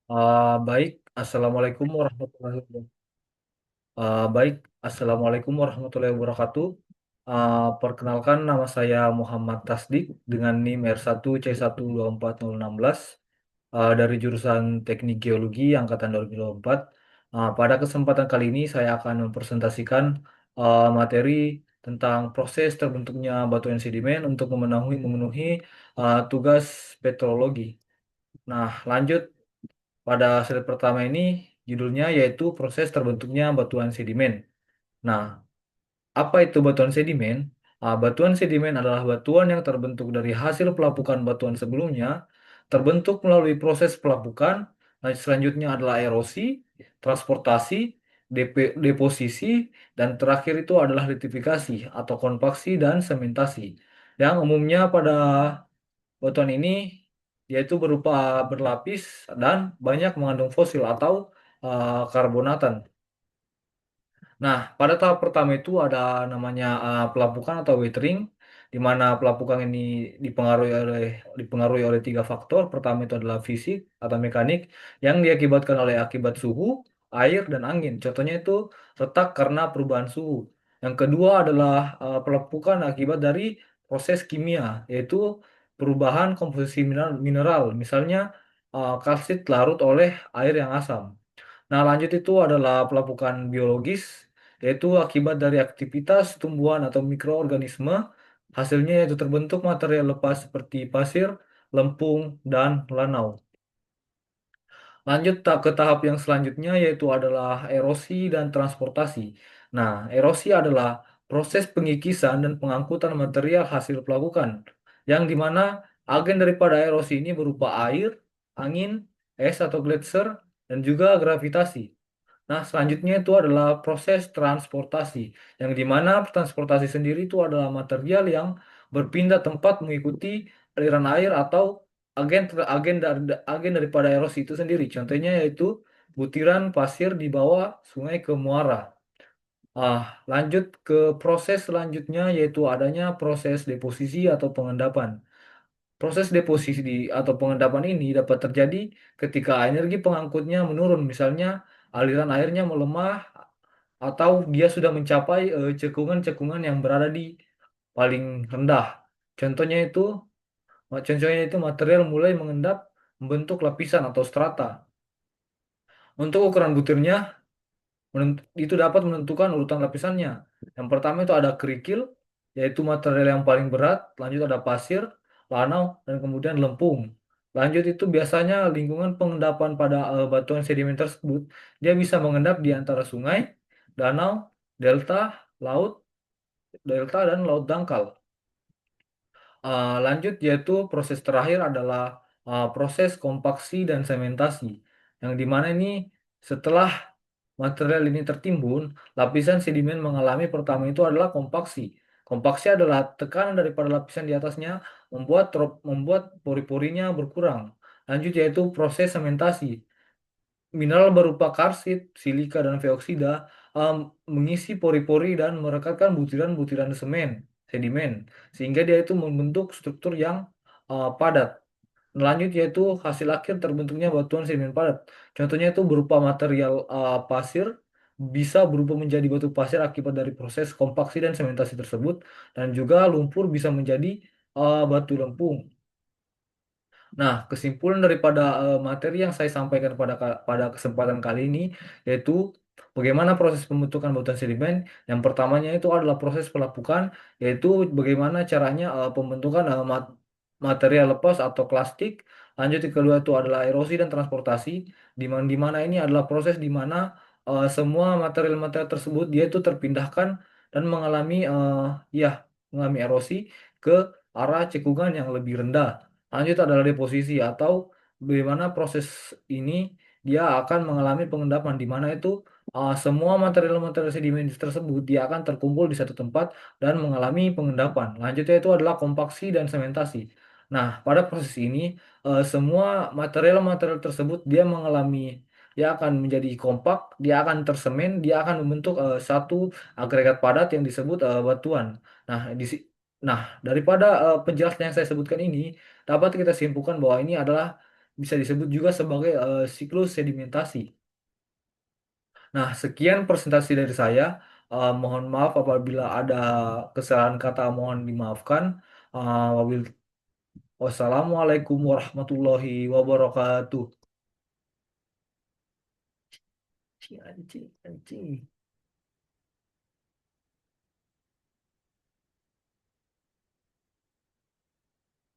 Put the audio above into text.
Baik, Assalamualaikum warahmatullahi wabarakatuh. Baik, Assalamualaikum warahmatullahi wabarakatuh. Perkenalkan nama saya Muhammad Tasdik dengan NIM R1C124016 dari jurusan Teknik Geologi Angkatan 2024. Pada kesempatan kali ini saya akan mempresentasikan materi tentang proses terbentuknya batuan sedimen untuk memenuhi tugas petrologi. Nah, lanjut pada slide pertama ini judulnya yaitu proses terbentuknya batuan sedimen. Nah, apa itu batuan sedimen? Batuan sedimen adalah batuan yang terbentuk dari hasil pelapukan batuan sebelumnya, terbentuk melalui proses pelapukan, dan selanjutnya adalah erosi, transportasi, deposisi, dan terakhir itu adalah litifikasi atau kompaksi dan sementasi. Yang umumnya pada batuan ini yaitu berupa berlapis dan banyak mengandung fosil atau karbonatan. Nah, pada tahap pertama itu ada namanya pelapukan atau weathering, di mana pelapukan ini dipengaruhi oleh tiga faktor. Pertama itu adalah fisik atau mekanik yang diakibatkan oleh akibat suhu, air, dan angin. Contohnya itu retak karena perubahan suhu. Yang kedua adalah pelapukan akibat dari proses kimia, yaitu perubahan komposisi mineral. Misalnya kalsit larut oleh air yang asam. Nah, lanjut itu adalah pelapukan biologis, yaitu akibat dari aktivitas tumbuhan atau mikroorganisme. Hasilnya yaitu terbentuk material lepas seperti pasir, lempung, dan lanau. Lanjut ke tahap yang selanjutnya yaitu adalah erosi dan transportasi. Nah, erosi adalah proses pengikisan dan pengangkutan material hasil pelapukan, yang dimana agen daripada erosi ini berupa air, angin, es atau gletser, dan juga gravitasi. Nah, selanjutnya itu adalah proses transportasi, yang dimana transportasi sendiri itu adalah material yang berpindah tempat mengikuti aliran air atau agen daripada erosi itu sendiri. Contohnya yaitu butiran pasir di bawah sungai ke muara. Lanjut ke proses selanjutnya yaitu adanya proses deposisi atau pengendapan. Proses deposisi atau pengendapan ini dapat terjadi ketika energi pengangkutnya menurun, misalnya aliran airnya melemah atau dia sudah mencapai cekungan-cekungan yang berada di paling rendah. Contohnya itu, contohnya itu material mulai mengendap membentuk lapisan atau strata. Untuk ukuran butirnya, itu dapat menentukan urutan lapisannya. Yang pertama itu ada kerikil, yaitu material yang paling berat. Lanjut ada pasir, lanau, dan kemudian lempung. Lanjut itu biasanya lingkungan pengendapan pada batuan sedimen tersebut, dia bisa mengendap di antara sungai, danau, delta, laut, dan laut dangkal. Lanjut yaitu proses terakhir adalah proses kompaksi dan sementasi. Yang dimana ini setelah material ini tertimbun, lapisan sedimen mengalami pertama itu adalah kompaksi. Kompaksi adalah tekanan daripada lapisan di atasnya membuat pori-porinya berkurang. Lanjut yaitu proses sementasi. Mineral berupa karsit, silika, dan feoksida em, mengisi pori-pori dan merekatkan butiran-butiran sedimen, sehingga dia itu membentuk struktur yang padat. Lanjut yaitu hasil akhir terbentuknya batuan sedimen padat. Contohnya itu berupa material pasir, bisa berubah menjadi batu pasir akibat dari proses kompaksi dan sementasi tersebut, dan juga lumpur bisa menjadi batu lempung. Nah, kesimpulan daripada materi yang saya sampaikan pada kesempatan kali ini yaitu bagaimana proses pembentukan batuan sedimen. Yang pertamanya itu adalah proses pelapukan, yaitu bagaimana caranya pembentukan material lepas atau plastik. Lanjut yang kedua itu adalah erosi dan transportasi, di mana ini adalah proses di mana semua material-material tersebut dia itu terpindahkan dan mengalami erosi ke arah cekungan yang lebih rendah. Lanjut adalah deposisi atau bagaimana proses ini dia akan mengalami pengendapan di mana itu semua material-material sedimen tersebut dia akan terkumpul di satu tempat dan mengalami pengendapan. Lanjutnya itu adalah kompaksi dan sementasi. Nah, pada proses ini semua material-material tersebut dia akan menjadi kompak, dia akan tersemen, dia akan membentuk satu agregat padat yang disebut batuan. Nah, daripada penjelasan yang saya sebutkan ini dapat kita simpulkan bahwa ini adalah bisa disebut juga sebagai siklus sedimentasi. Nah, sekian presentasi dari saya. Mohon maaf apabila ada kesalahan kata, mohon dimaafkan. Wassalamualaikum warahmatullahi wabarakatuh. Anjing, anjing, anjing.